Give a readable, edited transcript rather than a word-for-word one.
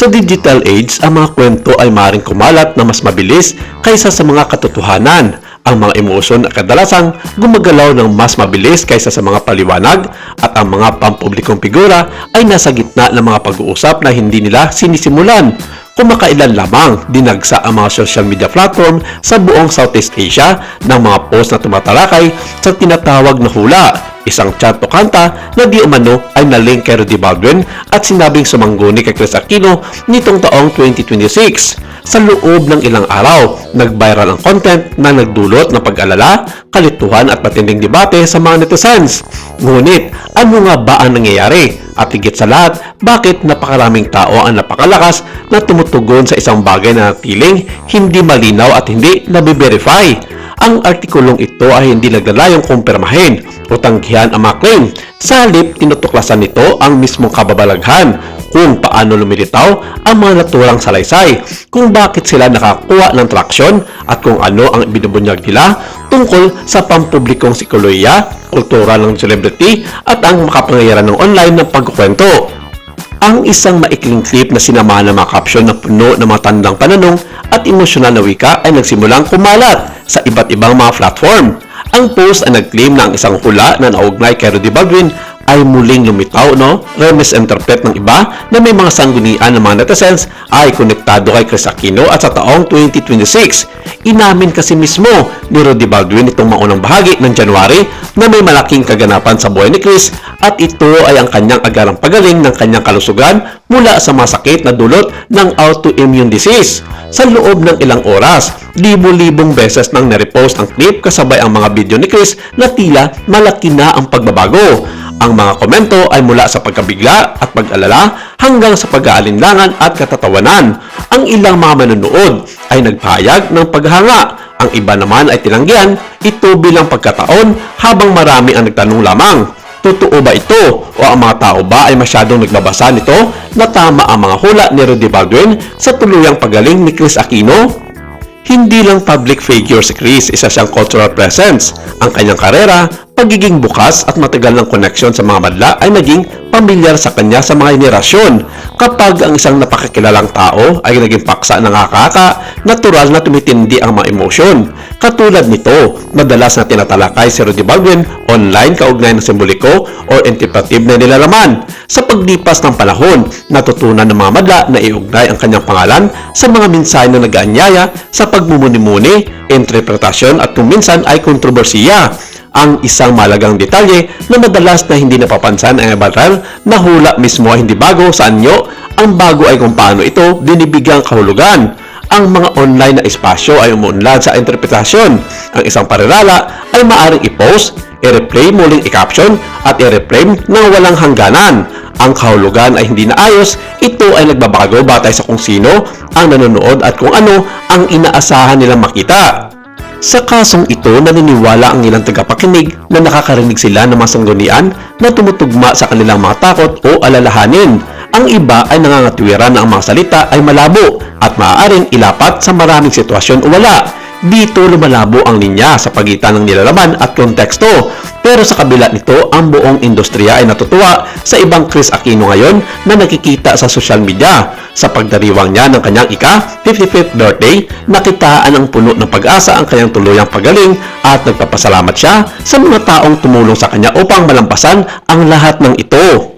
Sa digital age, ang mga kwento ay maaaring kumalat na mas mabilis kaysa sa mga katotohanan. Ang mga emosyon ay kadalasang gumagalaw ng mas mabilis kaysa sa mga paliwanag at ang mga pampublikong figura ay nasa gitna ng mga pag-uusap na hindi nila sinisimulan. Kumakailan lamang dinagsa ang mga social media platform sa buong Southeast Asia ng mga post na tumatalakay sa tinatawag na hula, isang chat o kanta na di umano ay nalink kay Rudy Baldwin at sinabing sumangguni kay Chris Aquino nitong taong 2026. Sa loob ng ilang araw, nag-viral ang content na nagdulot ng pag-alala, kalituhan at matinding debate sa mga netizens. Ngunit, ano nga ba ang nangyayari? At higit sa lahat, bakit napakaraming tao ang napakalakas na tumutugon sa isang bagay na natiling hindi malinaw at hindi nabiverify? Ang artikulong ito ay hindi naglalayong kumpirmahin o tanggihan ang mga claim. Sa halip, tinutuklasan nito ang mismong kababalaghan kung paano lumilitaw ang mga naturang salaysay, kung bakit sila nakakuha ng traksyon at kung ano ang binubunyag nila tungkol sa pampublikong psikolohiya, kultura ng celebrity at ang makapangyarihan ng online ng pagkukwento. Ang isang maikling clip na sinamahan ng mga caption na puno ng mga tandang pananong at emosyonal na wika ay nagsimulang kumalat sa iba't ibang mga platform. Ang post ay nag-claim na ang isang hula na naugnay kay Rudy Baldwin ay muling lumitaw, remisinterpret ng iba na may mga sanggunian ng mga netizens ay konektado kay Chris Aquino at sa taong 2026. Inamin kasi mismo ni Rudy Baldwin itong maunang bahagi ng January na may malaking kaganapan sa buhay ni Chris at ito ay ang kanyang agarang pagaling ng kanyang kalusugan mula sa masakit na dulot ng autoimmune disease. Sa loob ng ilang oras, libo-libong beses nang nirepost ang clip kasabay ang mga video ni Chris na tila malaki na ang pagbabago. Ang mga komento ay mula sa pagkabigla at pag-alala hanggang sa pag-aalinlangan at katatawanan. Ang ilang mga manonood ay nagpahayag ng paghanga. Ang iba naman ay tinanggihan ito bilang pagkataon habang marami ang nagtanong lamang. Totoo ba ito? O ang mga tao ba ay masyadong nagbabasa nito na tama ang mga hula ni Rudy Baldwin sa tuluyang pagaling ni Chris Aquino? Hindi lang public figure si Chris, isa siyang cultural presence. Ang kanyang karera, pagiging bukas at matagal ng koneksyon sa mga madla ay naging pamilyar sa kanya sa mga henerasyon. Kapag ang isang napakakilalang tao ay naging paksa ng nakakaka, natural na tumitindi ang mga emosyon. Katulad nito, madalas na tinatalakay si Rudy Baldwin online kaugnay ng simboliko o interpretive na nilalaman. Sa paglipas ng panahon, natutunan ng mga madla na iugnay ang kanyang pangalan sa mga mensahe na nag-aanyaya sa pagmumuni-muni, interpretasyon at kung minsan ay kontrobersiya. Ang isang malagang detalye na madalas na hindi napapansin ay viral na hula mismo ay hindi bago sa anyo. Ang bago ay kung paano ito binibigyang kahulugan. Ang mga online na espasyo ay umuunlad sa interpretasyon. Ang isang parirala ay maaaring i-post, i-replay, muling i-caption at i-reframe ng walang hangganan. Ang kahulugan ay hindi naayos, ito ay nagbabago batay sa kung sino ang nanonood at kung ano ang inaasahan nilang makita. Sa kasong ito, naniniwala ang ilang tagapakinig na nakakarinig sila ng mga sanggunian na tumutugma sa kanilang mga takot o alalahanin. Ang iba ay nangangatwiran na ang mga salita ay malabo at maaaring ilapat sa maraming sitwasyon o wala. Dito lumalabo ang linya sa pagitan ng nilalaman at konteksto. Pero sa kabila nito, ang buong industriya ay natutuwa sa ibang Chris Aquino ngayon na nakikita sa social media. Sa pagdiriwang niya ng kanyang ika-55th birthday, nakitaan ang puno ng pag-asa ang kanyang tuluyang pagaling at nagpapasalamat siya sa mga taong tumulong sa kanya upang malampasan ang lahat ng ito.